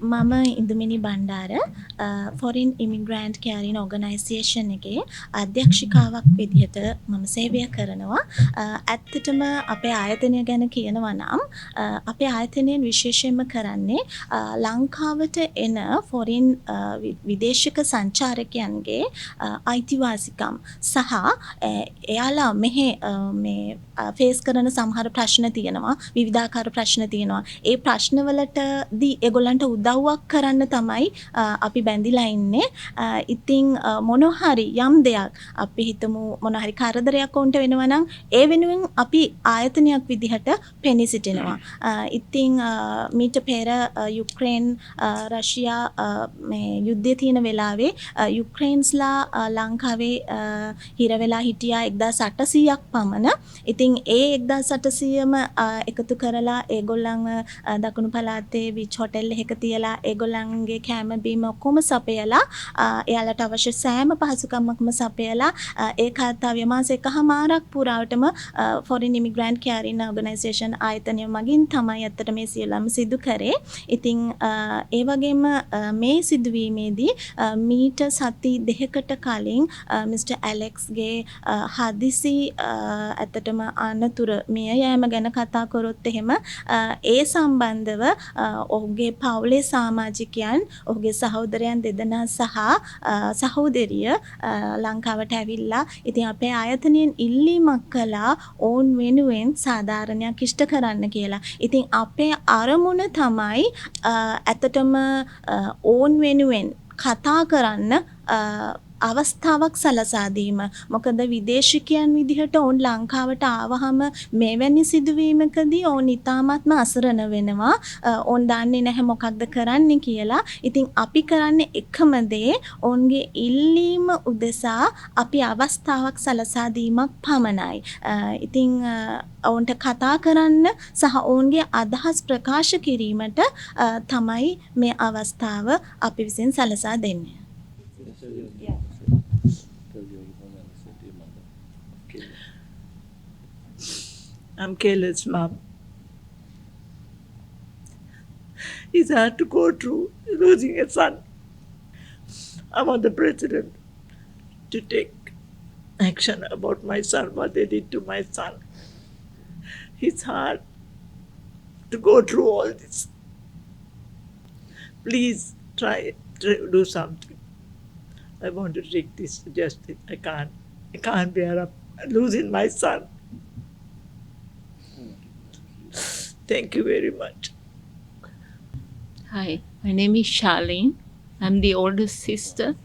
මම ඉන්දුමිනි බණ්ඩාර ෆොරින් ඉමිග්‍රන්ට් කෑරින් ඔර්ගනයිසේෂන් එකේ අධ්‍යක්ෂිකාවක් විදිහට මම සේවය කරනවා. ඇත්තටම අපේ ආයතනය ගැන කියනවා නම් අපේ ආයතනයෙන් විශේෂයෙන්ම කරන්නේ ලංකාවට එන ෆොරින් විදේශික සංචාරකයන්ගේ අයිතිවාසිකම් සහ එයාලා මෙහි මේ ෆේස් කරන සමහර ප්‍රශ්න තියෙනවා, විවිධාකාර ප්‍රශ්න තියෙනවා. ඒ ප්‍රශ්නවලටදී ඒගොල්ලන්ට උදව්වක් කරන්න තමයි අපි බැඳිලා ඉන්නේ. ඉතින් මොනවා හරි යම් දෙයක් අපි හිතමු මොනවා හරි කරදරයක් වුන්ට වෙනවා නම් ඒ වෙනුවෙන් අපි ආයතනයක් විදිහට පෙනී සිටිනවා. ඉතින් මීට පෙර යුක්‍රේන් රෂියා මේ යුද්ධය තියෙන වෙලාවේ යුක්‍රේන්ස්ලා ලංකාවේ හිර වෙලා හිටියා 1800ක් පමණ. ඉතින් ඒ 1800ම එකතු කරලා ඒගොල්ලන්ව දකුණු පළාතේ විච් හොටෙල් එකක තියලා ඒගොල්ලන්ගේ කෑම බීම ඔක්කොම සපයලා එයාලට අවශ්‍ය සෑම පහසුකමක්ම සපයලා ඒ කාර්යය මාස එකහමාරක් පුරාවටම ෆොරින් ඉමිග්‍රන්ට් කෑරින් ඕගනයිසේෂන් ආයතනය මගින් තමයි අත්තට මේ සියල්ලම සිදු කරේ. ඉතින් ඒ වගේම මේ සිදුවීමේදී මීට සති දෙකකට කලින් මිස්ටර් ඇලෙක්ස්ගේ හදිසි ඇත්තටම අනතුර මිය යෑම ගැන කතා කරොත් එහෙම ඒ සම්බන්ධව ඔහුගේ පවුලේ සමාජිකයන්, ඔහුගේ සහෝදරයන් දෙදෙනා සහ සහෝදරිය ලංකාවට ඇවිල්ලා ඉතින් අපේ ආයතනයෙන් ඉල්ලීමක් කළා ඔවුන් වෙනුවෙන් සාධාරණයක් ඉෂ්ට කරන්න කියලා. ඉතින් අපේ අරමුණ තමයි ඇත්තටම ඔවුන් වෙනුවෙන් කතා කරන්න අවස්ථාවක් සලසා දීම. මොකද විදේශිකයන් විදිහට ඔවුන් ලංකාවට ආවහම මෙවැනි සිදුවීමකදී ඔවුන් ඉතාමත්ම අසරණ වෙනවා. ඔවුන් දන්නේ නැහැ මොකක්ද කරන්න කියලා. ඉතින් අපි කරන්නේ එකම දේ ඔවුන්ගේ ඉල්ලීම උදෙසා අපි අවස්ථාවක් සලසා දීමක් පමණයි. ඉතින් ඔවුන්ට කතා කරන්න සහ ඔවුන්ගේ අදහස් ප්‍රකාශ කිරීමට තමයි මේ අවස්ථාව අපි විසින් සලසා දෙන්නේ. I'm Kayla's mom. It's hard to go through losing a son. I want the president to take action about my son, what they did to my son. It's hard to go through all this. Please try to do something. I want to take this to justice. I can't bear up losing my son. Thank you very much. Hi, my name is Charlene. I'm the oldest sister.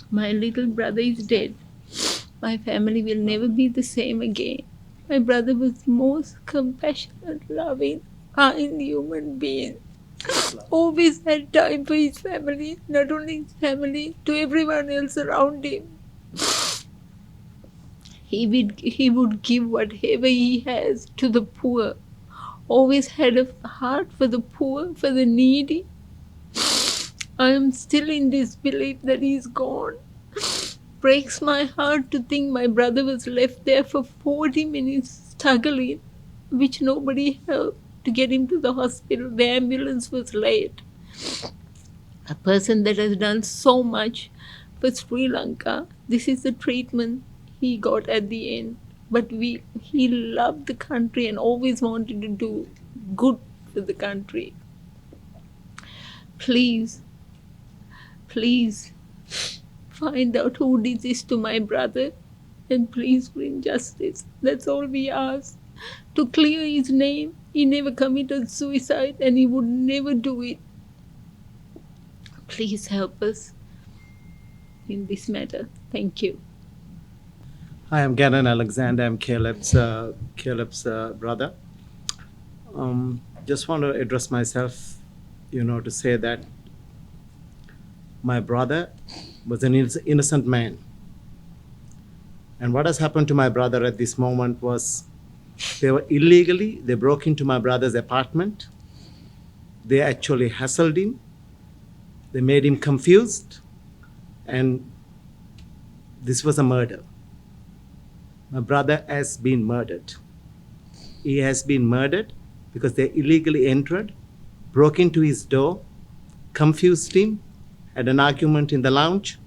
My little brother is dead. My family will never be the same again. My brother was the most compassionate, loving, kind human being. Always had time for his family, not only his family, to everyone else around him. He would give whatever he has to the poor. Always had a heart for the poor, for the needy. I am still in disbelief that he's gone. Breaks my heart to think my brother was left there for 40 minutes struggling, which nobody helped to get him to the hospital. The ambulance was late. A person that has done so much for Sri Lanka, this is the treatment he got at the end. But he loved the country and always wanted to do good for the country. Please find out who did this to my brother and please bring justice. That's all we ask. To clear his name, he never committed suicide and he would never do it. Please help us in this matter. Thank you. Hi, I'm Gannon Alexander. I'm Caleb's brother. Just want to address myself, to say that my brother was an innocent man. And what has happened to my brother at this moment was they broke into my brother's apartment. They actually hassled him. They made him confused. And this was a murder. My brother has been murdered. He has been murdered because they illegally entered broke into his door, confused him, had an argument in the lounge,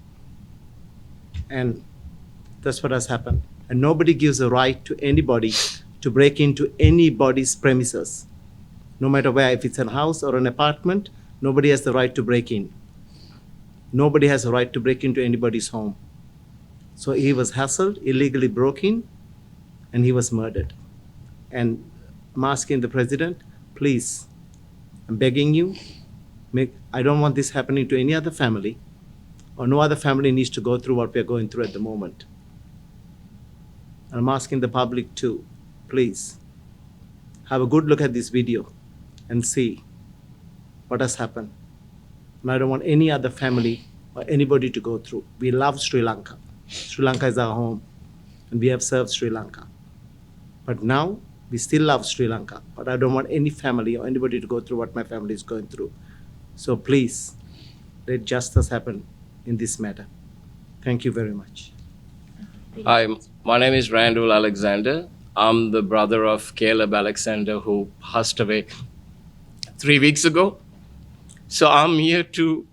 and that's what has happened. And nobody gives a right to anybody to break into anybody's premises, no matter where, if it's a house or an apartment, nobody has the right to break in. Nobody has a right to break into anybody's home. So he was hassled, illegally broke in, and he was murdered. And I'm asking the president, please, I'm begging you, I don't want this happening to any other family, or no other family needs to go through what we're going through at the moment. And I'm asking the public too, please, have a good look at this video and see what has happened. And I don't want any other family or anybody to go through. We love Sri Lanka. Sri Lanka is our home, and we have served Sri Lanka. But now, we still love Sri Lanka, but I don't want any family or anybody to go through what my family is going through. So please, let justice happen in this matter. Thank you very much. Hi, my name is Randall Alexander. I'm the brother of Caleb Alexander, who passed away 3 weeks ago. So I'm here to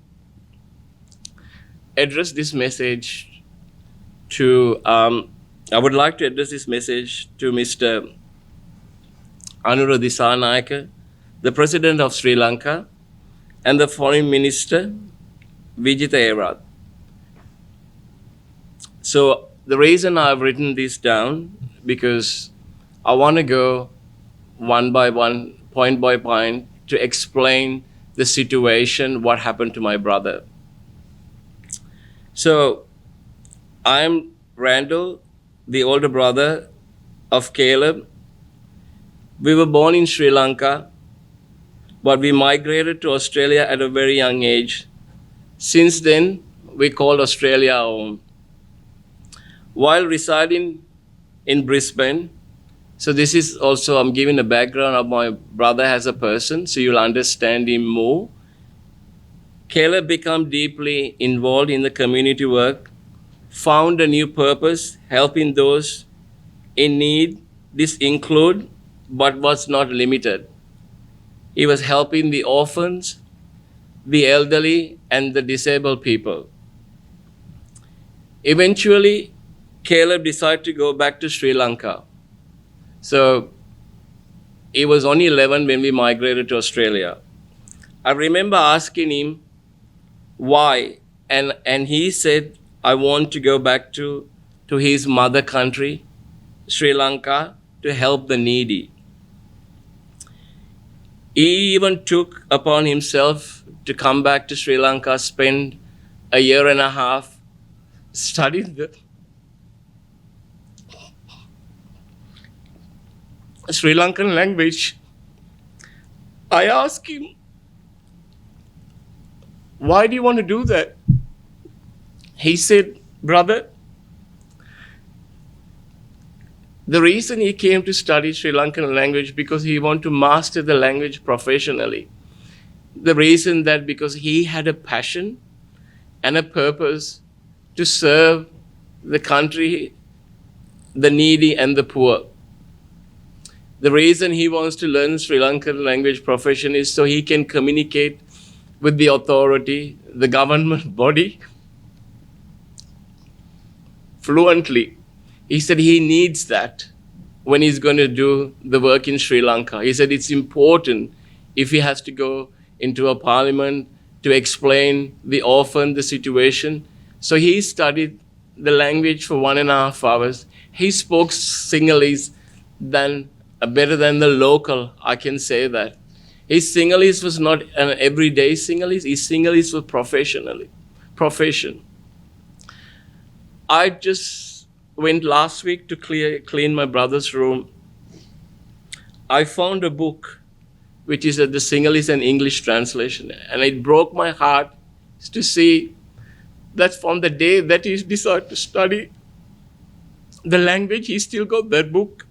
address this message to, I would like to address this message to Mr. Anura Dissanayake, the President of Sri Lanka, and the Foreign Minister, Vijitha Erath. So the reason I've written this down, because I want to go one by one, point by point, to explain the situation, what happened to my brother. So I'm Randall, the older brother of Caleb. We were born in Sri Lanka, but we migrated to Australia at a very young age. Since then, we called Australia our home. While residing in Brisbane, so this is also, I'm giving a background of my brother as a person, so you'll understand him more. Caleb became deeply involved in the community work, found a new purpose, helping those in need. This include, but was not limited. He was helping the orphans, the elderly, and the disabled people. Eventually, Caleb decided to go back to Sri Lanka. So he was only 11 when we migrated to Australia. I remember asking him why, and he said, I want to go back to his mother country, Sri Lanka, to help the needy. He even took upon himself to come back to Sri Lanka, spend a year and a half studying the Sri Lankan language. I asked him, why do you want to do that? He said, brother, the reason he came to study Sri Lankan language because he wanted to master the language professionally. The reason that because he had a passion and a purpose to serve the country, the needy and the poor. The reason he wants to learn Sri Lankan language profession is so he can communicate with the authority, the government body, fluently. He said he needs that when he's going to do the work in Sri Lanka. He said it's important if he has to go into a parliament to explain the orphan, the situation. So he studied the language for 1.5 hours. He spoke Sinhalese better than the local, I can say that. His Sinhalese was not an everyday Sinhalese. His Sinhalese was profession. I just went last week to clean my brother's room. I found a book which is the Sinhalese and English translation, and it broke my heart to see that from the day that he decided to study the language, he still got that book.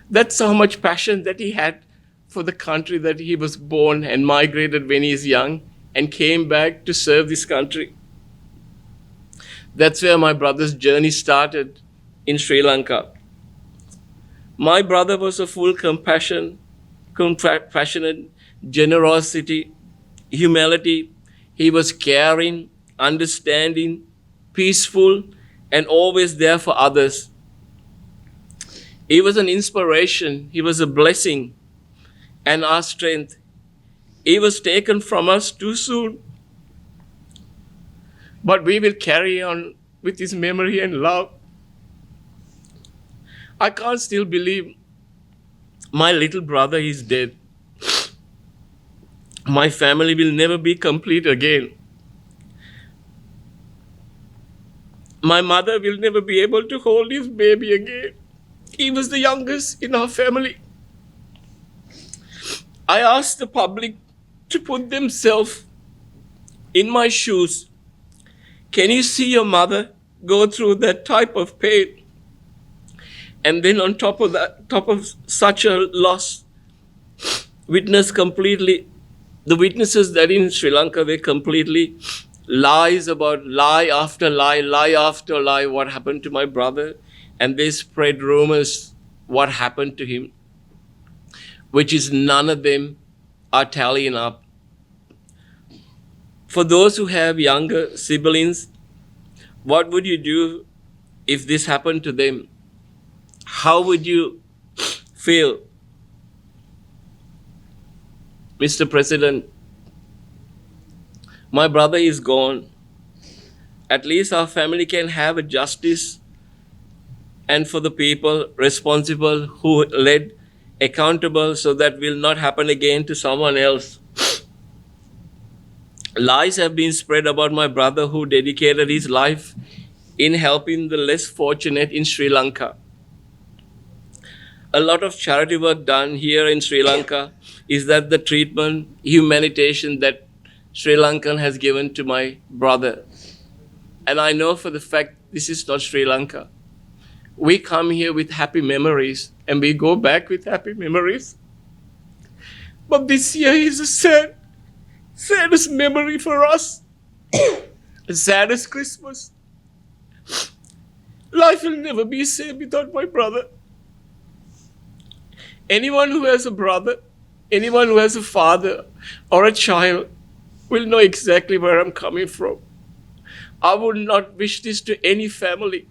That's how much passion that he had for the country that he was born and migrated when he was young and came back to serve this country. That's where my brother's journey started in Sri Lanka. My brother was a full compassionate, generosity, humility. He was caring, understanding, peaceful, and always there for others. He was an inspiration. He was a blessing and our strength. He was taken from us too soon. But we will carry on with his memory and love. I can't still believe my little brother is dead. My family will never be complete again. My mother will never be able to hold his baby again. He was the youngest in our family. I asked the public to put themselves in my shoes. Can you see your mother go through that type of pain? And then on top of such a loss, the witnesses that in Sri Lanka, they completely lie after lie, what happened to my brother. And they spread rumors what happened to him, which is none of them are tallying up. For those who have younger siblings, what would you do if this happened to them? How would you feel? Mr. President, my brother is gone. At least our family can have a justice, and for the people responsible who led, accountable, so that will not happen again to someone else. Lies have been spread about my brother who dedicated his life in helping the less fortunate in Sri Lanka. A lot of charity work done here in Sri Lanka is that the treatment, humanitarian that Sri Lankan has given to my brother. And I know for the fact this is not Sri Lanka. We come here with happy memories and we go back with happy memories. But this year is a saddest memory for us. The saddest Christmas. Life will never be same without my brother. Anyone who has a brother, anyone who has a father or a child will know exactly where I'm coming from. I would not wish this to any family.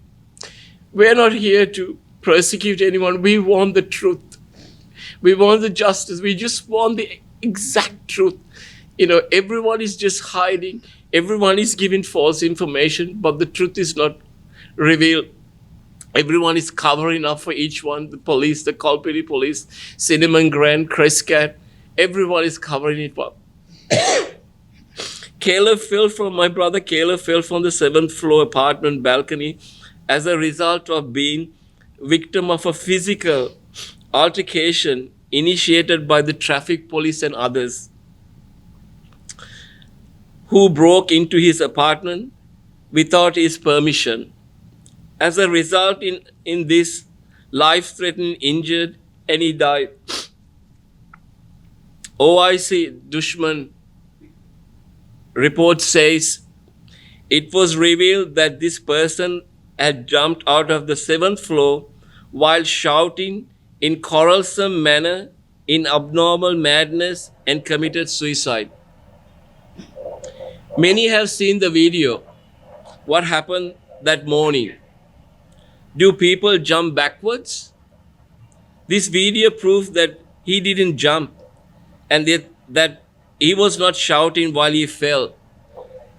We're not here to persecute anyone. We want the truth. We want the justice. We just want the exact truth. Everyone is just hiding. Everyone is giving false information, but the truth is not revealed. Everyone is covering up for each one. The police, the Kalpiri police, Cinnamon Grand, Crescat, everyone is covering it up. My brother Caleb fell from the 7th floor apartment balcony as a result of being victim of a physical altercation initiated by the traffic police and others who broke into his apartment without his permission. As a result, in this, life-threatening injured, and he died. OIC Dushman report says it was revealed that this person had jumped out of the 7th floor while shouting in quarrelsome manner, in abnormal madness, and committed suicide. Many have seen the video. What happened that morning? Do people jump backwards? This video proves that he didn't jump and that he was not shouting while he fell.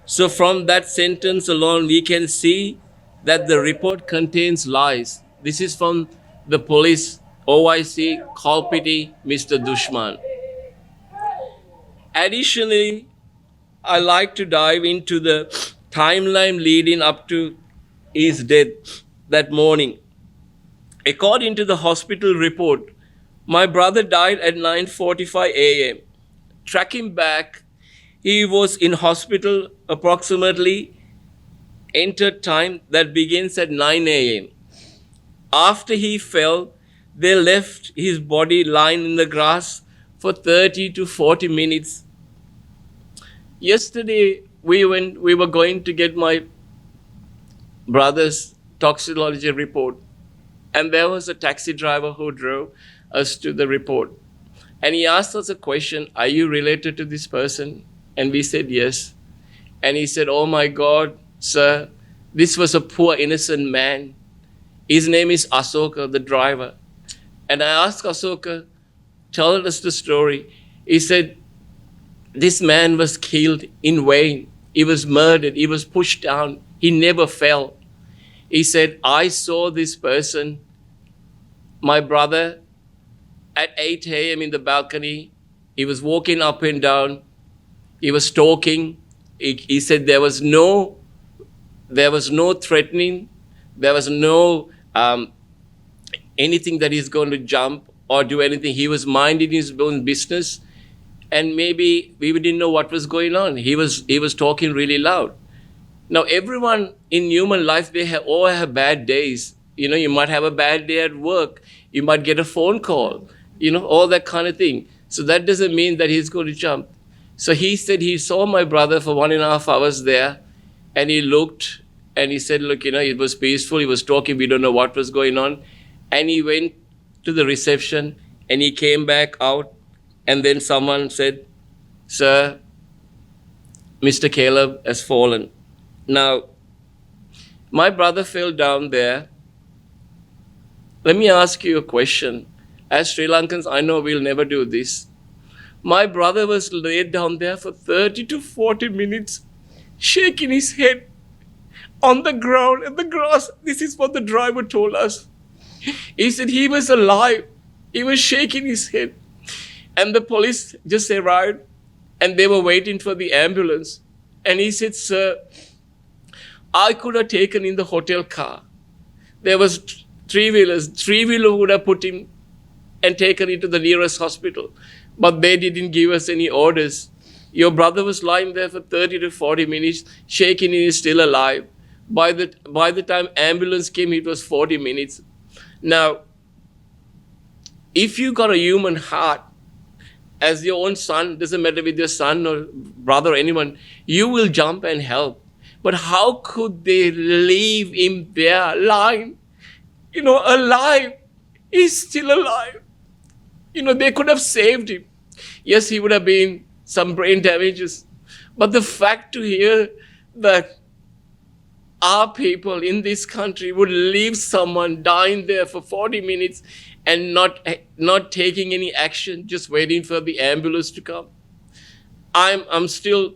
So from that sentence alone, we can see that the report contains lies. This is from the police, OIC, Kalpiti, Mr. Dushman. Additionally, I like to dive into the timeline leading up to his death that morning. According to the hospital report, my brother died at 9:45 a.m. Tracking back, he was in hospital approximately entered time that begins at 9 a.m. After he fell, they left his body lying in the grass for 30 to 40 minutes. Yesterday, we were going to get my brother's toxicology report, and there was a taxi driver who drove us to the report. And he asked us a question, are you related to this person? And we said yes. And he said, oh my God, sir, this was a poor innocent man. His name is Asoka, the driver. And I asked Asoka, tell us the story. He said, this man was killed in vain. He was murdered. He was pushed down. He never fell. He said, I saw this person, my brother, at 8 a.m. in the balcony. He was walking up and down. He was talking. He said there was no threatening. There was no anything that he's going to jump or do anything. He was minding his own business. And maybe we didn't know what was going on. He was talking really loud. Now, everyone in human life, they all have bad days. You might have a bad day at work. You might get a phone call, all that kind of thing. So that doesn't mean that he's going to jump. So he said he saw my brother for 1.5 hours there, and he looked, and he said, look, it was peaceful. He was talking. We don't know what was going on. And he went to the reception, and he came back out, and then someone said, sir, Mr. Caleb has fallen. Now, my brother fell down there. Let me ask you a question. As Sri Lankans, I know we'll never do this. My brother was laid down there for 30 to 40 minutes, shaking his head on the ground and the grass. This is what the driver told us. He said he was alive. He was shaking his head. And the police just arrived, and they were waiting for the ambulance. And he said, sir, I could have taken in the hotel car. There was three-wheelers. Three-wheeler would have put him and taken him to the nearest hospital. But they didn't give us any orders. Your brother was lying there for 30 to 40 minutes, shaking, and he's still alive. By the time ambulance came, it was 40 minutes. Now, if you got a human heart, as your own son, doesn't matter with your son or brother or anyone, you will jump and help. But how could they leave him there lying? Alive. He's still alive. They could have saved him. Yes, he would have been some brain damages. But the fact to hear that our people in this country would leave someone dying there for 40 minutes and not taking any action, just waiting for the ambulance to come. I'm still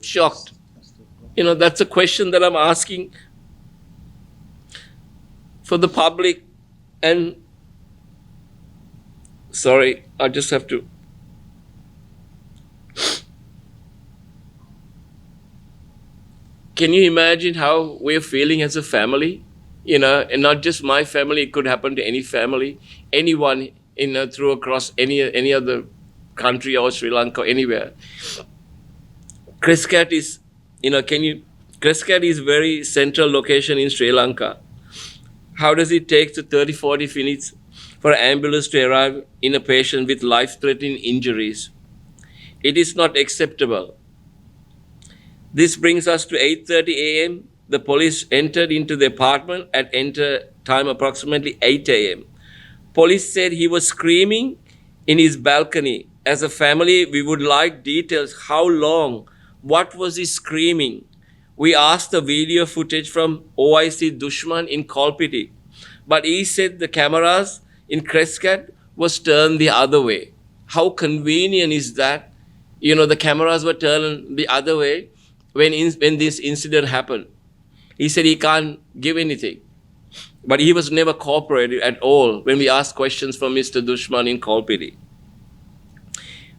shocked. That's a question that I'm asking for the public. And sorry, I just have to. Can you imagine how we're feeling as a family? And not just my family, it could happen to any family, anyone, through across any other country or Sri Lanka, anywhere. Crescat is, Crescat is very central location in Sri Lanka. How does it take to 30, 40 minutes for an ambulance to arrive in a patient with life-threatening injuries? It is not acceptable. This brings us to 8:30 a.m. The police entered into the apartment at enter time approximately 8 a.m. Police said he was screaming in his balcony. As a family, we would like details. How long? What was he screaming? We asked the video footage from OIC Dushman in Kolpiti, but he said the cameras in Crescat was turned the other way. How convenient is that? The cameras were turned the other way when this incident happened. He said he can't give anything. But he was never cooperative at all when we asked questions from Mr. Dushman in Kolpiti.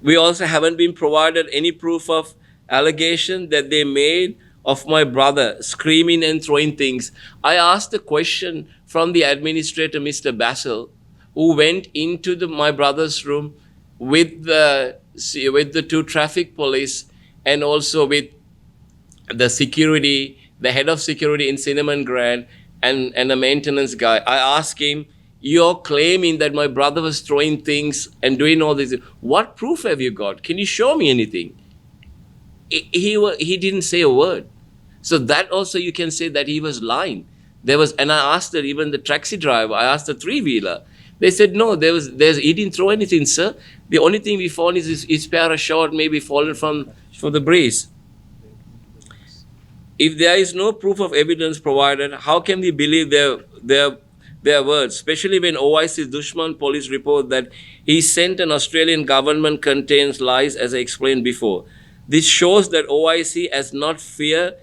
We also haven't been provided any proof of allegation that they made of my brother screaming and throwing things. I asked a question from the administrator, Mr. Basil, who went into my brother's room with the 2 traffic police and also with the security, the head of security in Cinnamon Grand and a maintenance guy. I asked him, you're claiming that my brother was throwing things and doing all this. What proof have you got? Can you show me anything? He didn't say a word. So that also you can say that he was lying. And I asked even the taxi driver, I asked the 3-wheeler, They said, no, he didn't throw anything, sir. The only thing we found is his pair of short maybe fallen from the breeze. If there is no proof of evidence provided, how can we believe their words, especially when OIC's Dushman police report that he sent an Australian government contains lies, as I explained before. This shows that OIC has not fear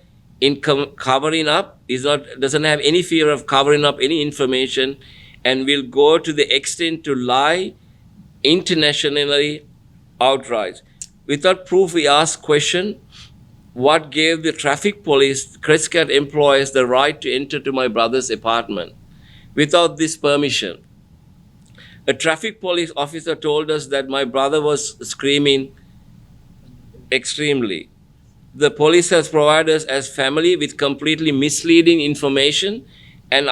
in covering up, doesn't have any fear of covering up any information, and will go to the extent to lie internationally outright. Without proof, we ask question, what gave the traffic police, Crescat employees, the right to enter to my brother's apartment without this permission? A traffic police officer told us that my brother was screaming extremely. The police has provided us as family with completely misleading information and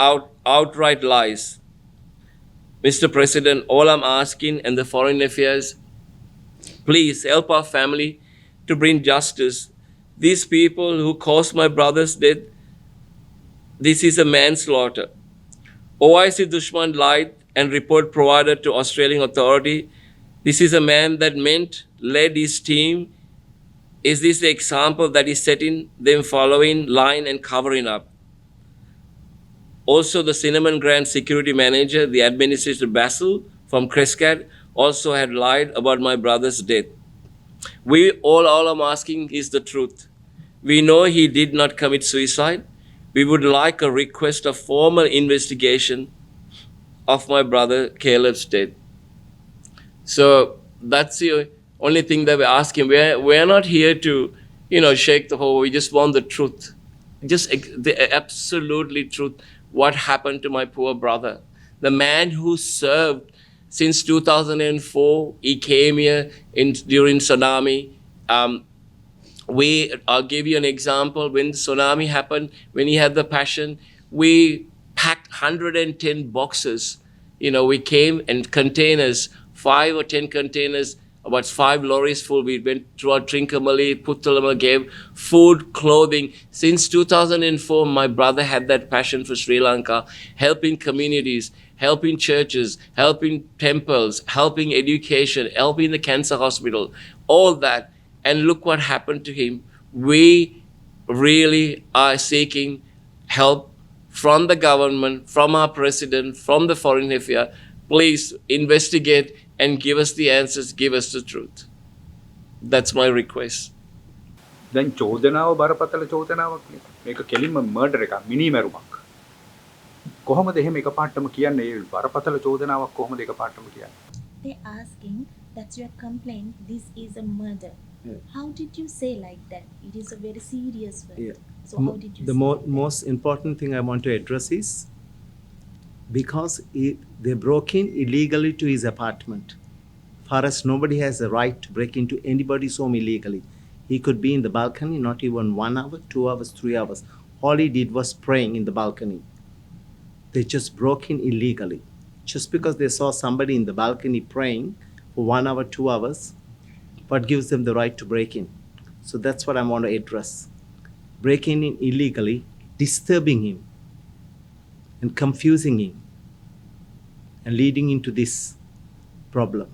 outright lies. Mr. President, all I'm asking and the Foreign Affairs, please help our family to bring justice. These people who caused my brother's death, this is a manslaughter. OIC Dushman lied and report provided to Australian authority. This is a man that led his team. Is this the example that is setting them following, lying and covering up? Also, the Cinnamon Grand security manager, the administrator Basil from Crescat, also had lied about my brother's death. All I'm asking is the truth. We know he did not commit suicide. We would like a request of formal investigation of my brother Caleb's death. So that's the only thing that we're asking. We're not here to, shake the whole. We just want the truth, just the absolutely truth. What happened to my poor brother? The man who served since 2004. He came here during tsunami. I'll give you an example. When the tsunami happened, when he had the passion, we packed 110 boxes. We came and containers, 5 or 10 containers, about 5 lorries full. We went throughout Trincomalee, Puttalama, gave food, clothing. Since 2004, my brother had that passion for Sri Lanka, helping communities, helping churches, helping temples, helping education, helping the cancer hospital, all that. And look what happened to him. We really are seeking help from the government, from our president, from the Foreign Affairs. Please investigate and give us the answers, give us the truth. That's my request. දැන් චෝදනාව බරපතල චෝදනාවක් නේ. මේක කෙලින්ම murder එකක්, මිනි මැරුමක්. කොහොමද එහෙම එකපාරටම කියන්නේ? මේ බරපතල චෝදනාවක් කොහොමද එකපාරටම කියන්නේ? They're asking that your complaint, this is a murder. Yeah. How did you say like that? It is a very serious word. Yeah. So how did you The say most important thing I want to address is because they broke in illegally to his apartment. For us, nobody has a right to break into anybody's home illegally. He could be in the balcony, not even 1 hour, 2 hours, 3 hours. All he did was praying in the balcony. They just broke in illegally. Just because they saw somebody in the balcony praying for 1 hour, 2 hours, what gives them the right to break in? So that's what I want to address. Breaking in illegally, disturbing him, and confusing him, and leading into this problem.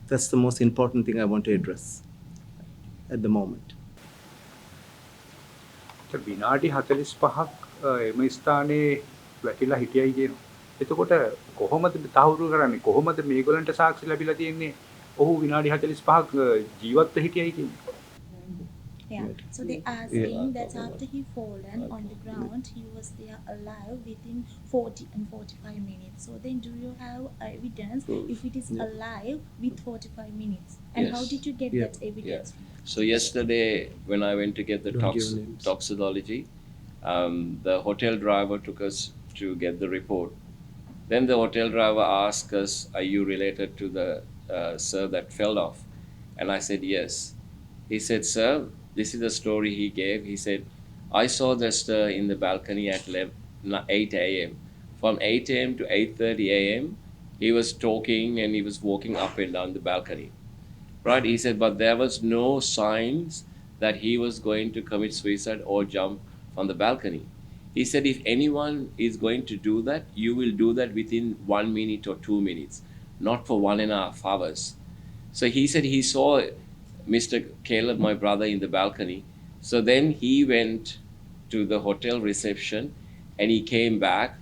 That's the most important thing I want to address at the moment. විනාඩි 45ක් එම ස්ථානයේ වැටිලා හිටියයි කියනවා. එතකොට කොහොමද තහවුරු කරන්නේ? කොහොමද මේගොල්ලන්ට සාක්ෂි ලැබිලා තියෙන්නේ? ඔහු විනාඩි 45ක් ජීවත්ව හිටියයි කියන්නේ. Yeah. So they asking that after he fallen on the ground, he was there alive within 40 and 45 minutes. So then do you have evidence if it is alive with 45 minutes? And Yes. how did you get Yeah. that evidence? So yesterday, when I went to get the Don't give names. toxicology, the hotel driver took us to get the report. Then the hotel driver asked us, "Are you related to the sir that fell off?" And I said, "Yes." He said, "Sir, this is the story he gave." He said, "I saw the sir in the balcony at 8 a.m. From 8 a.m. to 8:30 a.m., he was talking and he was walking up and down the balcony." Right? He said, but there was no signs that he was going to commit suicide or jump from the balcony. He said, if anyone is going to do that, you will do that within 1 minute or 2 minutes, not for 1.5 hours. So he said he saw Mr. Caleb, my brother, in the balcony. So then he went to the hotel reception and he came back.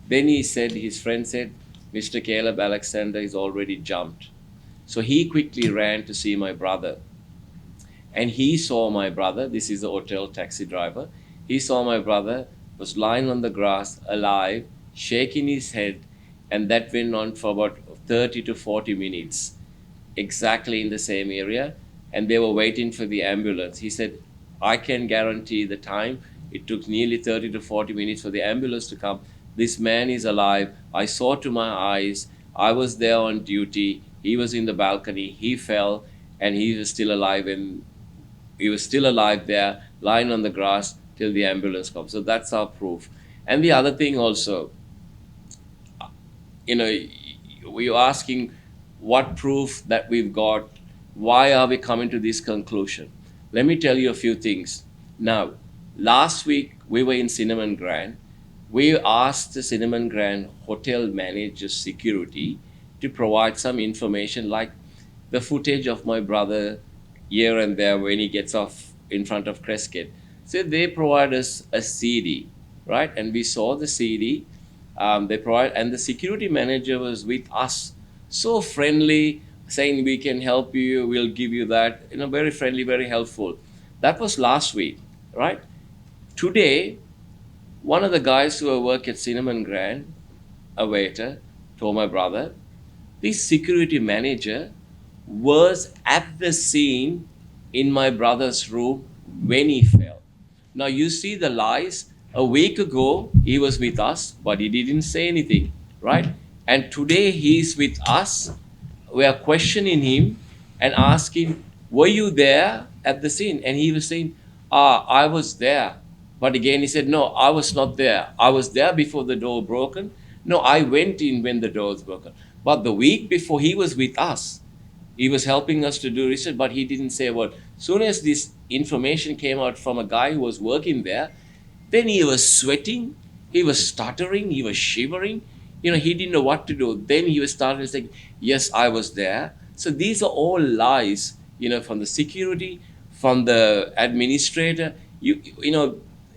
Then he said, his friend said, Mr. Caleb Alexander is already jumped. So he quickly ran to see my brother. And he saw my brother, this is a hotel taxi driver, he saw my brother was lying on the grass, alive, shaking his head, and that went on for about 30 to 40 minutes, exactly in the same area, and they were waiting for the ambulance. He said, I can guarantee the time. It took nearly 30 to 40 minutes for the ambulance to come. This man is alive. I saw to my eyes. I was there on duty. He was in the balcony. He fell, and he was still alive. And he was still alive there, lying on the grass till the ambulance comes. So that's our proof. And the other thing also, we are asking what proof that we've got, why are we coming to this conclusion? Let me tell you a few things. Now, last week we were in Cinnamon Grand. We asked the Cinnamon Grand hotel manager security to provide some information like the footage of my brother here and there when he gets off in front of Crescent. So they provide us a CD, right? And we saw the CD. They provide, and the security manager was with us, so friendly, saying we can help you, we'll give you that. Very friendly, very helpful. That was last week, right? Today, one of the guys who work at Cinnamon Grand, a waiter, told my brother, this security manager was at the scene in my brother's room when he fell. Now you see the lies. A week ago, he was with us, but he didn't say anything, right? And today he's with us. We are questioning him and asking, were you there at the scene? And he was saying, I was there. But again, he said, no, I was not there. I was there before the door broken. No, I went in when the door was broken. But the week before, he was with us. He was helping us to do research, but he didn't say a word. Soon as this information came out from a guy who was working there, then he was sweating, he was stuttering, he was shivering. He didn't know what to do. Then he was starting to say, yes, I was there. So these are all lies, from the security, from the administrator.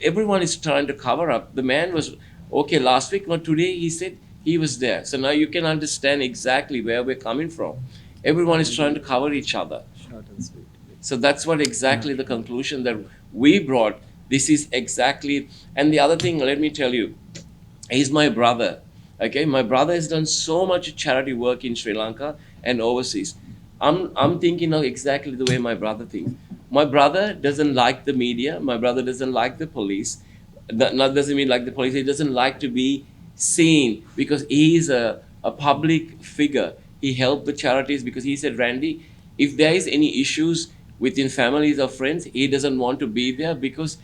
Everyone is trying to cover up. The man was okay last week, but today he said he was there. So now you can understand exactly where we're coming from. Everyone is trying to cover each other. Short and sweet. So that's what exactly the conclusion that we brought. This is exactly, and the other thing, let me tell you, he's my brother. Okay, my brother has done so much charity work in Sri Lanka and overseas. I'm thinking of exactly the way my brother thinks. My brother doesn't like the media. My brother doesn't like the police. That doesn't mean like the police. He doesn't like to be seen because he is a public figure. He helped the charities because he said, Randy, if there is any issues within families or friends, he doesn't want to be there because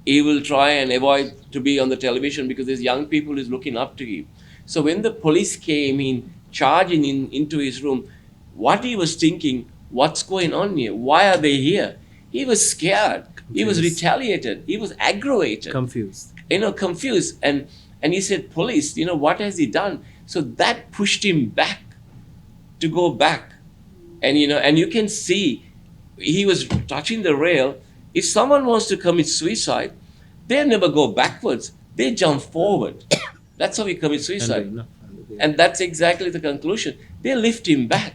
he will try and avoid to be on the television because there's young people who's looking up to him. So when the police came in, charging into his room, what he was thinking, what's going on here? Why are they here? He was scared. He was retaliated. He was aggravated. Confused. Confused. And he said, police, what has he done? So that pushed him back to go back. And, and you can see he was touching the rail. If someone wants to commit suicide, they never go backwards. They jump forward. That's how he commits suicide. And that's exactly the conclusion. They lift him back.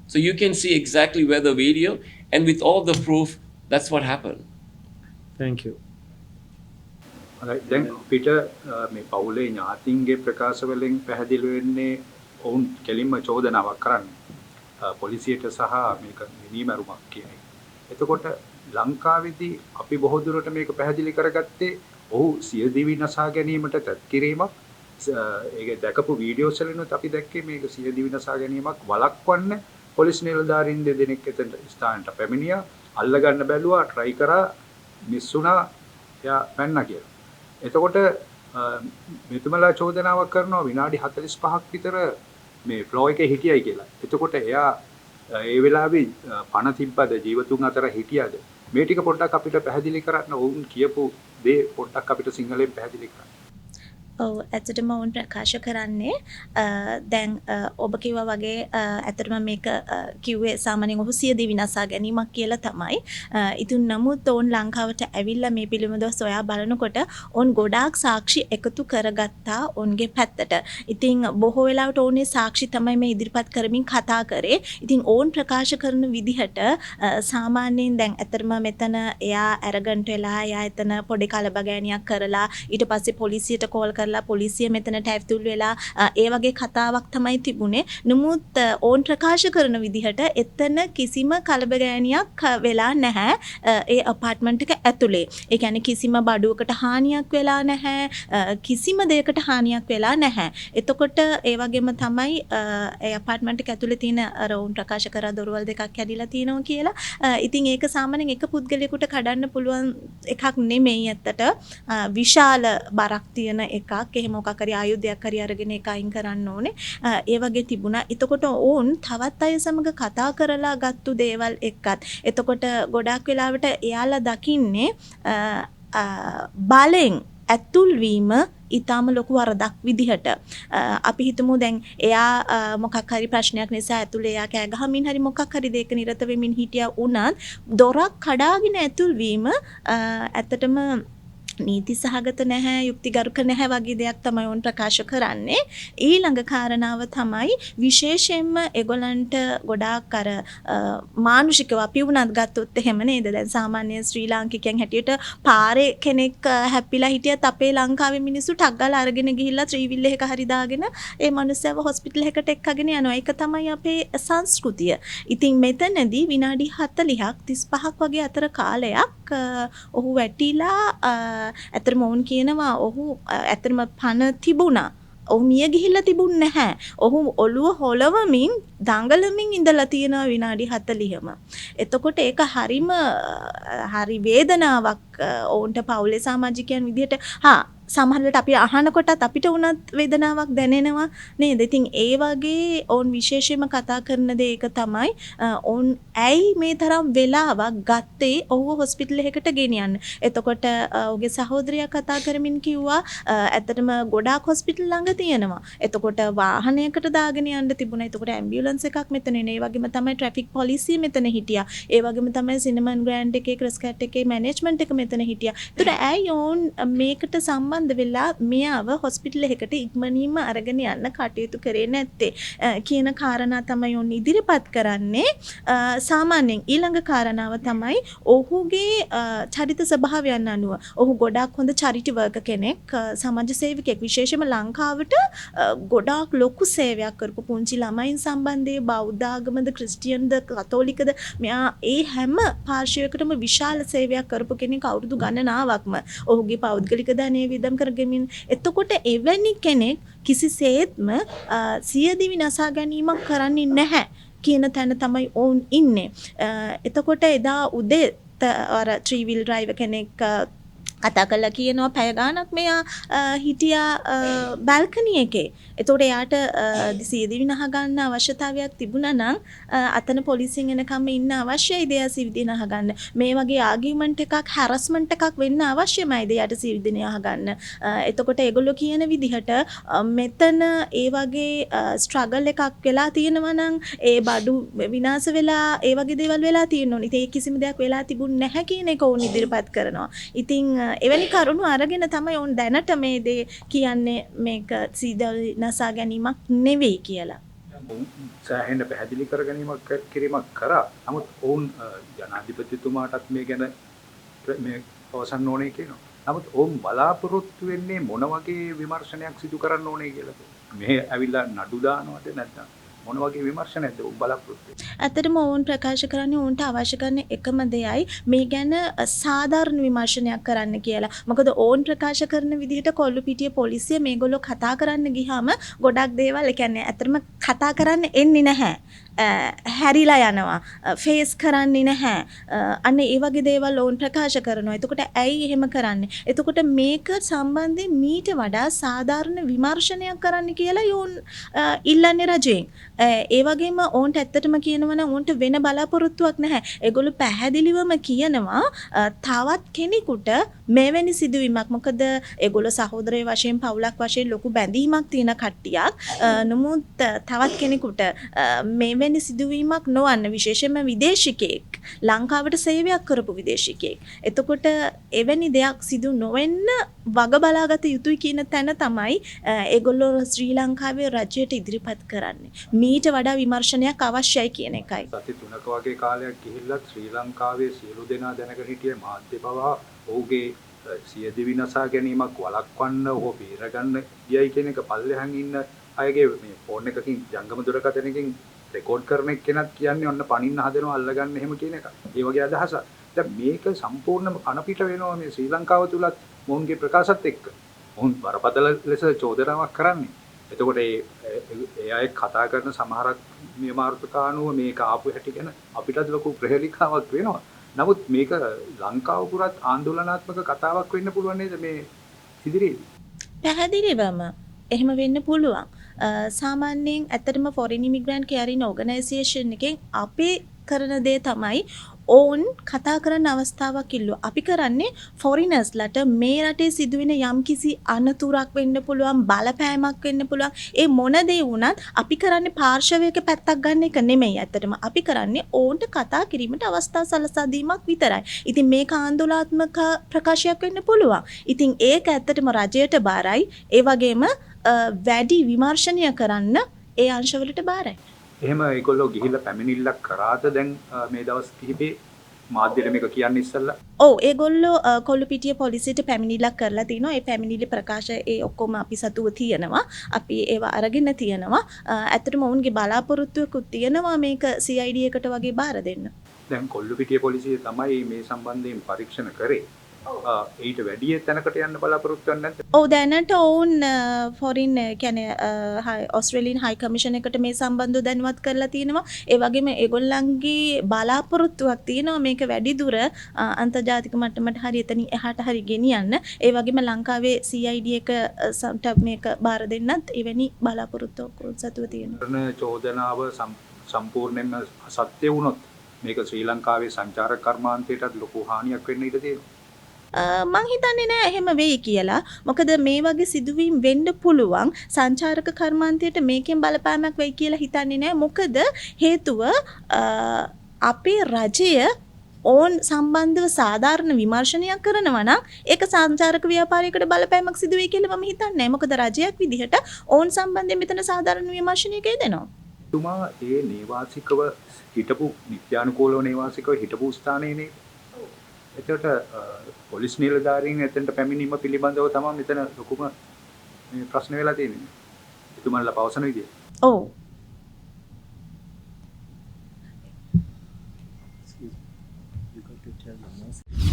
So you can see exactly where the video, and with all the proof, that's what happened. Thank you. දැන් අපිට මේ පවුලේ ඥාතින්ගේ ප්‍රකාශවලින් පැහැදිලි වෙන්නේ ඔවුන් කෙලින්ම චෝදනාවක් කරන්නේ පොලිසියට සහ මේක මිනිමරුමක් කියන එක. එතකොට ලංකාවේදී අපි බොහෝ දුරට මේක පැහැදිලි කරගත්තේ ඔහු සියදිවි නසා ගැනීමට තත් කිරීමක් ඒක දැකපු වීඩියෝස් වලිනුත් අපි දැක්කේ මේක සියදිවි නසා ගැනීමක් වළක්වන්න පොලිස් නිලධාරීන් දෙදෙනෙක් එතන ස්ථානට පැමිණියා අල්ල ගන්න බැලුවා try කරා මිස් වුණා එයා පැන්නා කියලා. එතකොට මෙතුමලා චෝදනාවක් කරනවා විනාඩි 45ක් විතර මේ ෆ්ලෝ එකේ හිටියයි කියලා. එතකොට එයා ඒ වෙලාවේ පණ තිබ්බද ජීවතුන් අතර හිටියද? මේ ටික පොඩ්ඩක් අපිට පැහැදිලි කරන්න ඔවුන් කියපු දේ පොඩ්ඩක් අපිට සිංහලෙන් පැහැදිලි කරන්න. ඔව් ඇත්තටම ඔවුන් ප්‍රකාශ කරන්නේ දැන් ඔබ කිව්වා වගේ ඇත්තටම මේක කිව්වේ සාමාන්‍යයෙන් ඔහු සිය දිවි නසා ගැනීමක් කියලා තමයි. ඉතින් නමුත් ඔවුන් ලංකාවට ඇවිල්ලා මේ පිළිබඳව සොයා බලනකොට ඔවුන් ගොඩාක් සාක්ෂි එකතු කරගත්තා ඔවුන්ගේ පැත්තට. ඉතින් බොහෝ වෙලාවට ඔවුන් සාක්ෂි තමයි මේ ඉදිරිපත් කරමින් කතා කරේ. ඉතින් ඔවුන් ප්‍රකාශ කරන විදිහට සාමාන්‍යයෙන් දැන් ඇත්තටම මෙතන එයා ඇරගන්ට් වෙලා එයා එතන පොඩි කලබගෑනියක් කරලා ඊට පස්සේ පොලිසියට කෝල් කරලා පොලිසිය මෙතනට ඇවිතුල් වෙලා ඒ වගේ කතාවක් තමයි තිබුණේ. නමුත් ඕන් ප්‍රකාශ කරන විදිහට එතන කිසිම කලබගෑනියක් වෙලා නැහැ ඒ අපාර්ට්මන්ට් එක ඇතුලේ. ඒ කියන්නේ කිසිම බඩුවකට හානියක් වෙලා නැහැ. කිසිම දෙයකට හානියක් වෙලා නැහැ. එතකොට ඒ වගේම තමයි ඒ අපාර්ට්මන්ට් එක ඇතුලේ තියෙන අර ඕන් ප්‍රකාශ කරා දොරවල් දෙකක් කැඩිලා තියෙනවා කියලා. ඉතින් ඒක සාමාන්‍යයෙන් එක පුද්ගලයෙකුට කඩන්න පුළුවන් එකක් නෙමෙයි ඇත්තට. විශාල බරක් තියෙන එකක්. එහෙම මොකක් හරි ආයුධයක් හරි අරගෙන ඒක අයින් කරන්න ඕනේ. ඒ වගේ තිබුණා. එතකොට ඕන් තවත් අය සමග කතා කරලා ගත්තු දේවල් එක්කත්. එතකොට ගොඩාක් වෙලාවට එයාලා දකින්නේ බලෙන් ඇතුල් වීම ඊටාම ලොකු වරදක් විදිහට. අපි හිතමු දැන් එයා මොකක් හරි ප්‍රශ්නයක් නිසා ඇතුලේ එයා කෑ ගහමින් හරි මොකක් හරි දෙයක නිරත වෙමින් හිටියා වුණත් දොරක් කඩාගෙන ඇතුල් වීම ඇත්තටම නීති සහගත නැහැ, යුක්තිගරුක නැහැ වගේ දෙයක් තමයි වුන් ප්‍රකාශ කරන්නේ. ඊළඟ කාරණාව තමයි විශේෂයෙන්ම ඒගොල්ලන්ට ගොඩාක් අර මානුෂිකව අපි වුණත් ගත්තොත් එහෙම නේද? දැන් සාමාන්‍ය ශ්‍රී ලාංකිකයන් හැටියට පාරේ කෙනෙක් හැප්පිලා හිටියත් අපේ ලංකාවේ මිනිස්සු ටක් ගාලා අරගෙන ගිහිල්ලා ත්‍රිවිල් එකක හරි දාගෙන ඒ මනුස්සයව හොස්පිටල් එකකට එක්කගෙන යනවා. ඒක තමයි අපේ සංස්කෘතිය. ඉතින් මෙතනදී විනාඩි 40ක් 35ක් වගේ අතර කාලයක් ඔහු වැටිලා ඇත්තටම ඔවුන් කියනවා ඔහු ඇත්තටම පණ තිබුණා. ඔහු මිය ගිහිල්ලා තිබුණ නැහැ. ඔහු ඔළුව හොලවමින් දඟලමින් ඉඳලා තියෙනවා විනාඩි 40ම. එතකොට ඒක හරි වේදනාවක් ඔවුන්ට පවුලේ සමාජිකයන් විදිහට සමහරවිට අපි අහනකොටත් අපිට උනත් වේදනාවක් දැනෙනවා නේද? ඉතින් ඒ වගේ ඔවුන් විශේෂයෙන්ම කතා කරන දේ ඒක තමයි ඔවුන් ඇයි මේ තරම් වෙලාවක් ගත්තේ ඔහුව හොස්පිටල් එකකට ගෙනියන්න. එතකොට ඔහුගේ සහෝදරියා කතා කරමින් කිව්වා ඇත්තටම ගොඩාක් හොස්පිටල් ළඟ තියෙනවා. එතකොට වාහනයකට දාගෙන යන්න තිබුණා. එතකොට ඇම්බියුලන්ස් එකක් මෙතන එන. ඒ වගේම තමයි ට්‍රැෆික් පොලිසිය මෙතන හිටියා. ඒ වගේම තමයි සිනමන් ග්‍රෑන්ඩ් එකේ ක්‍රස්කට් එකේ මැනේජ්මන්ට් එක මෙතන හිටියා. ඒතර ඇයි ඔවුන් මේකට සම්බන්ධ වෙලා මෙයාව හොස්පිටල් එකකට ඉක්මනින්ම අරගෙන යන්න කටයුතු කරේ නැත්තේ කියන කාරණා තමයි ඔන්න ඉදිරිපත් කරන්නේ. සාමාන්‍යයෙන් ඊළඟ කාරණාව තමයි ඔහුගේ චරිත ස්වභාවයන් අනුව ඔහු ගොඩාක් හොඳ චැරිටි වර්කර් කෙනෙක්, සමාජ සේවකයෙක්. විශේෂයෙන්ම ලංකාවට ගොඩාක් ලොකු සේවයක් කරපු පුංචි ළමයින් සම්බන්ධයේ බෞද්ධ ආගමද ක්‍රිස්තියානිද කතෝලිකද මෙයා ඒ හැම පාර්ශ්වයකටම විශාල සේවයක් කරපු කෙනෙක් අවුරුදු ගණනාවක්ම. ඔහුගේ පෞද්ගලික ධනය විදම් කරගමින්. එතකොට එවැනි කෙනෙක් කිසිසේත්ම සියදිවි නසා ගැනීමක් කරන්නේ නැහැ කියන තැන තමයි ඔවුන් ඉන්නේ. එතකොට එදා උදේ අර ත්‍රිවිල් ඩ්‍රයිවර් කෙනෙක් කතා කරලා කියනවා පැය ගාණක් මෙයා හිටියා බල්කනි එකේ. එතකොට එයාට සියදිවි නහ ගන්න අවශ්‍යතාවයක් තිබුණා නම් අතන පොලිසියෙන් එනකම් ඉන්න අවශ්‍යයි දෙයා සියදිවි නහ ගන්න. මේ වගේ ආගියුමන්ට් එකක් හැරස්මන්ට් එකක් වෙන්න අවශ්‍යමයි දෙයාට සියදිවි නහ ගන්න. එතකොට ඒගොල්ලෝ කියන විදිහට මෙතන ඒ වගේ ස්ට්‍රගල් එකක් වෙලා තියෙනවා නම් ඒ බඩු විනාශ වෙලා ඒ වගේ දේවල් වෙලා තියෙනවා. ඉතින් ඒ කිසිම දෙයක් වෙලා තිබුණ නැහැ කියන එක ඕන ඉදිරිපත් කරනවා. ඉතින් එවැනි කරුණු අරගෙන තමයි ඔවුන් දැනට මේ දේ කියන්නේ මේක සියදිවි නසා ගැනීමක් නෙවෙයි කියලා. සෑහෙන පැහැදිලි කර ගැනීමක් කිරීමක් කරා. නමුත් ඔවුන් ජනාධිපතිතුමාටත් මේ ගැන මේ අවසන් ඕනේ කියනවා. නමුත් ඔවුන් බලාපොරොත්තු වෙන්නේ මොන වගේ විමර්ශනයක් සිදු කරන්න ඕනේ කියලාද? මේ ඇවිල්ලා නඩු දානවද නැත්නම් මොන වගේ විමර්ශනයක්ද ඔවුන් බලාපොරොත්තු වෙන්නේ? ඇත්තටම ඔවුන් ප්‍රකාශ කරන්නේ ඔවුන්ට අවශ්‍ය කරන එකම දෙයයි මේ ගැන සාධාරණ විමර්ශනයක් කරන්න කියලා. මොකද ඔවුන් ප්‍රකාශ කරන විදිහට කොල්ලුපිටිය පොලිසිය මේගොල්ලෝ කතා කරන්න ගියාම ගොඩක් දේවල් ඒ කියන්නේ ඇත්තටම කතා කරන්න එන්නේ නැහැ. හැරිලා යනවා. ෆේස් කරන්නේ නැහැ. අන්න ඒ වගේ දේවල් ඔවුන් ප්‍රකාශ කරනවා. එතකොට ඇයි එහෙම කරන්නේ? එතකොට මේක සම්බන්ධයෙන් මීට වඩා සාධාරණ විමර්ශනයක් කරන්න කියලා යෝන් ඉල්ලන්නේ රජයෙන්. ඒ වගේම ඔවුන්ට ඇත්තටම කියනවා නම් ඔවුන්ට වෙන බලාපොරොත්තුවක් නැහැ. ඒගොල්ලෝ පැහැදිලිවම කියනවා තවත් කෙනෙකුට මෙවැනි සිදුවීමක්, මොකද ඒගොල්ලෝ සහෝදරය වශයෙන් පවුලක් වශයෙන් ලොකු බැඳීමක් තියෙන කට්ටියක්. නමුත් තවත් කෙනෙකුට මෙවැනි සිදුවීමක් නොවන්න, විශේෂයෙන්ම විදේශිකයෙක්, ලංකාවට සේවයක් කරපු විදේශිකයෙක්. එතකොට එවැනි දෙයක් සිදු නොවෙන්න වග බලාගත යුතුයි කියන තැන තමයි ඒගොල්ලෝ ශ්‍රී ලංකාවේ රජයට ඉදිරිපත් කරන්නේ. මීට වඩා විමර්ශනයක් අවශ්‍යයි කියන එකයි. සති 3ක වගේ කාලයක් ගිහිල්ලත් ශ්‍රී ලංකාවේ සියලු දෙනා දැනගෙන හිටියේ මාධ්‍ය පවා ඔහුගේ සියදිවි විනාශා ගැනීමක් වළක්වන්න, ඔහු බේරගන්න ගියයි කියන එක පල්ලෙහාන් ඉන්න අයගේ මේ ෆෝන් එකකින් ජංගම දුරකථනයකින් රෙකෝඩ් කරන එක්කෙනත් කියන්නේ ඔන්න පනින්න හදනවා, අල්ලගන්න එහෙම කියන එක. ඒ වගේ අදහසක්. දැන් මේක සම්පූර්ණයෙන්ම කනපිට වෙනවා මේ ශ්‍රී ලංකාව තුලත් මොවුන්ගේ ප්‍රකාශත් එක්ක. මොවුන් බරපතල ලෙස චෝදනාවක් කරන්නේ. එතකොට ඒ අය කතා කරන සමහරක් මේ මාර්ගකානුව මේක ආපු හැටි ගැන අපිටත් ලොකු ප්‍රහෙලිකාවක් වෙනවා. නමුත් මේක ලංකාව පුරත් ආందోලනාත්මක කතාවක් වෙන්න පුළුවන් නේද මේ ඉදිරියේදී? පැහැදිලිවම එහෙම වෙන්න පුළුවන්. සාමාන්‍යයෙන් ඇත්තටම ෆොරින් ඉමිග්‍රන්ට් කෙයාරින් ඕගනයිසේෂන් එකෙන් අපේ කරන දේ තමයි ඔවුන් කතා කරන අවස්ථාවක් ඉල්ලුවා. අපි කරන්නේ ෆොරිනර්ස්ලට මේ රටේ සිදුවෙන යම්කිසි අනතුරක් වෙන්න පුළුවන්, බලපෑමක් වෙන්න පුළුවන්. ඒ මොන දේ වුණත් අපි කරන්නේ පාර්ශවයක පැත්තක් ගන්න එක නෙමෙයි. ඇත්තටම අපි කරන්නේ ඔවුන්ට කතා කිරීමට අවස්ථා සලසා දීමක් විතරයි. ඉතින් මේක ආందోලනාත්මක ප්‍රකාශයක් වෙන්න පුළුවන්. ඉතින් ඒක ඇත්තටම රජයට බාරයි. ඒ වගේම වැඩි විමර්ශනය කරන්න ඒ අංශවලට බාරයි. එහෙම ඒගොල්ලෝ ගිහිල්ලා පැමිණිල්ලක් කරාද දැන් මේ දවස් කිහිපේ මාධ්‍යෙට මේක කියන්නේ ඉස්සෙල්ලා? ඔව්, ඒගොල්ලෝ කොල්ලුපිටිය පොලිසියට පැමිණිල්ලක් කරලා තිනවා. ඒ පැමිණිලි ප්‍රකාශ ඒ ඔක්කොම අපි සතුව තියෙනවා. අපි ඒවා අරගෙන තියෙනවා. ඇත්තටම ඔවුන්ගේ බලාපොරොත්තුවකුත් තියෙනවා මේක CID එකට වගේ බාර දෙන්න. දැන් කොල්ලුපිටිය පොලිසිය තමයි මේ සම්බන්ධයෙන් පරීක්ෂණ කරේ. ඊට වැඩි තැනකට යන්න බලාපොරොත්තු වෙන්නේ නැද්ද? ඔව්, දැනට ඔවුන් ෆොරින් කියන්නේ ඔස්ට්‍රේලියානු හයි කමිෂන් එකට මේ සම්බන්ධව දැනුවත් කරලා තියෙනවා. ඒ වගේම ඒගොල්ලන්ගේ බලාපොරොත්තුවක් තියෙනවා මේක වැඩි දුර අන්තර්ජාතික මට්ටමට හරි එතනින් එහාට හරි ගෙනියන්න. ඒ වගේම ලංකාවේ CID එක මේක බාර දෙන්නත් එවැනි බලාපොරොත්තුවක් සතුව තියෙනවා. කරන චෝදනාව සම්පූර්ණයෙන්ම සත්‍ය වුණොත් මේක ශ්‍රී ලංකාවේ සංචාරක කර්මාන්තයටත් ලොකු හානියක් වෙන්න ඉඩ තියෙනවා. මං හිතන්නේ නෑ එහෙම වෙයි කියලා. මොකද මේ වගේ සිදුවීම් වෙන්න පුළුවන්. සංචාරක කර්මාන්තයට මේකෙන් බලපෑමක් වෙයි කියලා හිතන්නේ නෑ. මොකද හේතුව අපේ රජය ඕන් සම්බන්ධව සාධාරණ විමර්ශනයක් කරනවා නම් ඒක සංචාරක ව්‍යාපාරයකට බලපෑමක් සිදු වෙයි කියලා මම හිතන්නේ නෑ. මොකද රජයක් විදිහට ඕන් සම්බන්ධයෙන් මෙතන සාධාරණ විමර්ශනයක යෙදෙනවා. තුමා ඒ නේවාසිකව හිටපු නිත්‍යානුකූලව නේවාසිකව හිටපු ස්ථානයේනේ. එතකොට පොලිස් නිලධාරීන් එතනට පැමිණීම පිළිබඳව තමයි මෙතන ලොකුම මේ ප්‍රශ්න වෙලා තියෙන්නේ. එතුමන්ලා පවසන විදිය. ඔව්. You got to tell the most.